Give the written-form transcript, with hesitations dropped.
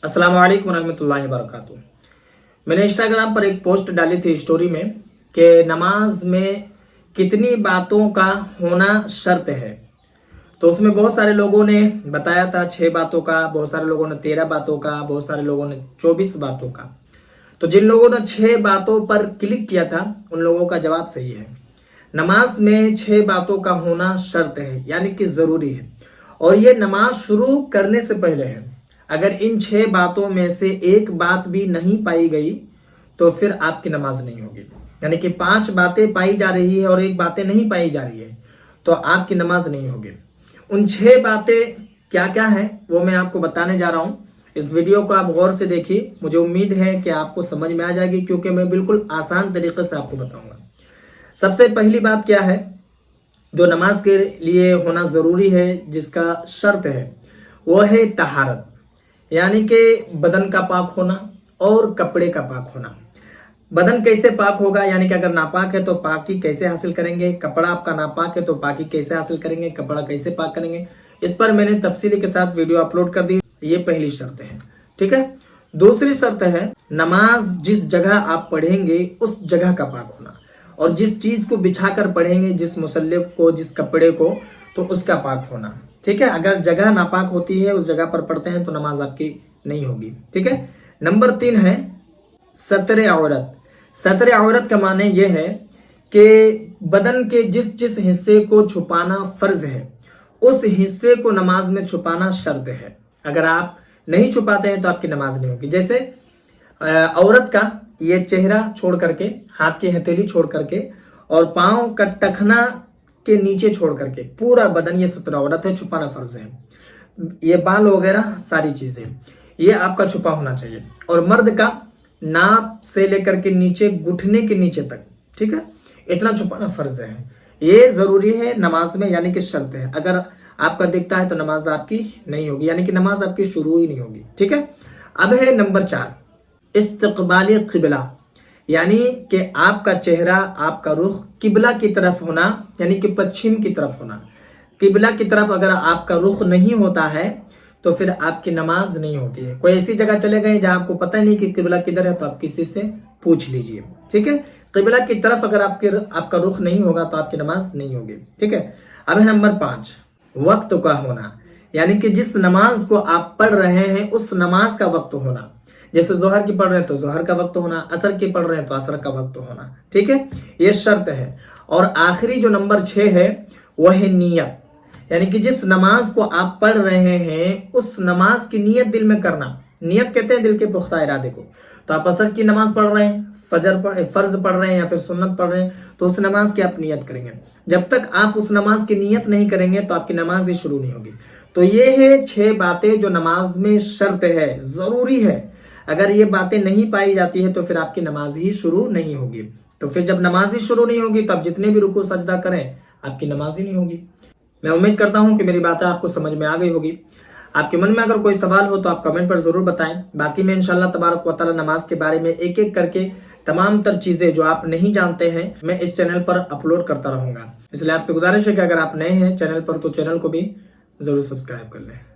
अस्सलाम वालेकुम रहमतुल्लाहि वबरकातुहू। मैंने इंस्टाग्राम पर एक पोस्ट डाली थी स्टोरी में कि नमाज में कितनी बातों का होना शर्त है। तो उसमें बहुत सारे लोगों ने बताया था 6 बातों का, बहुत सारे लोगों ने 13 बातों का, बहुत सारे लोगों ने 24 बातों का। तो जिन लोगों ने 6 बातों पर क्लिक किया था उन लोगों का जवाब सही है। नमाज में 6 बातों का होना शर्त है, यानी कि जरूरी है, और ये नमाज शुरू करने से पहले है। अगर इन 6 बातों में से एक बात भी नहीं पाई गई तो फिर आपकी नमाज नहीं होगी। यानी कि 5 बातें पाई जा रही है और एक बातें नहीं पाई जा रही है तो आपकी नमाज नहीं होगी। उन 6 बातें क्या क्या है वो मैं आपको बताने जा रहा हूं। इस वीडियो को आप गौर से देखिए, मुझे उम्मीद है कि आपको समझ में आ जाएगी, क्योंकि मैं बिल्कुल आसान तरीके से आपको बताऊंगा। सबसे पहली बात क्या है जो नमाज के लिए होना जरूरी है, जिसका शर्त है, वो है तहारत, यानी कि बदन का पाक होना और कपड़े का पाक होना। बदन कैसे पाक होगा, यानी कि अगर नापाक है तो पाकी कैसे हासिल करेंगे, कपड़ा आपका नापाक है तो पाकी कैसे हासिल करेंगे, कपड़ा कैसे पाक करेंगे, इस पर मैंने तफसीली के साथ वीडियो अपलोड कर दी। ये पहली शर्त है, ठीक है। दूसरी शर्त है नमाज जिस जगह आप पढ़ेंगे उस जगह का पाक होना, और जिस चीज को बिछाकर पढ़ेंगे, जिस मुसल्ले को, जिस कपड़े को, तो उसका पाक होना, ठीक है। अगर जगह नापाक होती है, उस जगह पर पढ़ते हैं तो नमाज आपकी नहीं होगी, ठीक है। नंबर 3 है सतरे औरत। सतरे औरत का माने यह है कि बदन के जिस जिस हिस्से को छुपाना फर्ज है उस हिस्से को नमाज में छुपाना शर्त है। अगर आप नहीं छुपाते हैं तो आपकी नमाज नहीं होगी। जैसे औरत का ये चेहरा छोड़ करके, हाथ की हथेली छोड़ करके और पांव का टखना के नीचे छोड़ करके पूरा बदन, ये सतरा औरत है, छुपाना फर्ज है। ये बाल वगैरह सारी चीजें ये आपका छुपा होना चाहिए। और मर्द का नाप से लेकर के नीचे, घुटने के नीचे तक, ठीक है, इतना छुपाना फर्ज है। ये जरूरी है नमाज में, यानी कि शर्त है। अगर आपका दिखता है तो नमाज आपकी नहीं होगी, यानी कि नमाज आपकी शुरू ही नहीं होगी, ठीक है। अब है नंबर 4 इस्तकबाल किबला, यानी कि आपका चेहरा, आपका रुख किबला की तरफ होना, यानी कि पश्चिम की तरफ होना। किबला की तरफ अगर आपका रुख नहीं होता है तो फिर आपकी नमाज नहीं होती है। कोई ऐसी जगह चले गए जहां आपको पता नहीं कि किबला किधर है तो आप किसी से पूछ लीजिए, ठीक है। किबला की तरफ अगर आपका रुख नहीं होगा तो आपकी नमाज नहीं होगी, ठीक है। अब है नंबर 5 वक्त का होना, यानी कि जिस नमाज को आप पढ़ रहे हैं उस नमाज का वक्त होना। जैसे जोहर की पढ़ रहे हैं तो जोहर का वक्त होना, असर की पढ़ रहे हैं तो असर का वक्त होना, ठीक है। ये शर्त है। और आखिरी जो नंबर 6 है वह है नियत, यानी कि जिस नमाज को आप पढ़ रहे हैं उस नमाज की नियत दिल में करना। नियत कहते हैं दिल के पुख्ता इरादे को। तो आप असर की नमाज पढ़ रहे हैं, फर्ज पढ़ रहे हैं या फिर सुन्नत पढ़ रहे हैं, तो उस नमाज की आप नियत करेंगे। जब तक आप उस नमाज की नियत नहीं करेंगे तो आपकी नमाज ही शुरू नहीं होगी। तो ये है 6 बातें जो नमाज में शर्त है, जरूरी है। अगर ये बातें नहीं पाई जाती है तो फिर आपकी नमाज ही शुरू नहीं होगी। तो फिर जब नमाज ही शुरू नहीं होगी तो आप जितने भी रुकू सजदा करें आपकी नमाज ही नहीं होगी। मैं उम्मीद करता हूं कि मेरी बातें आपको समझ में आ गई होगी। आपके मन में अगर कोई सवाल हो तो आप कमेंट पर जरूर बताएं। बाकी मैं इंशाल्लाह तबारक व तआला नमाज के बारे में एक एक करके तमाम तर चीजें जो आप नहीं जानते हैं मैं इस चैनल पर अपलोड करता रहूंगा। इसलिए आपसे गुजारिश है कि अगर आप नए हैं चैनल पर तो चैनल को भी जरूर सब्सक्राइब कर लें।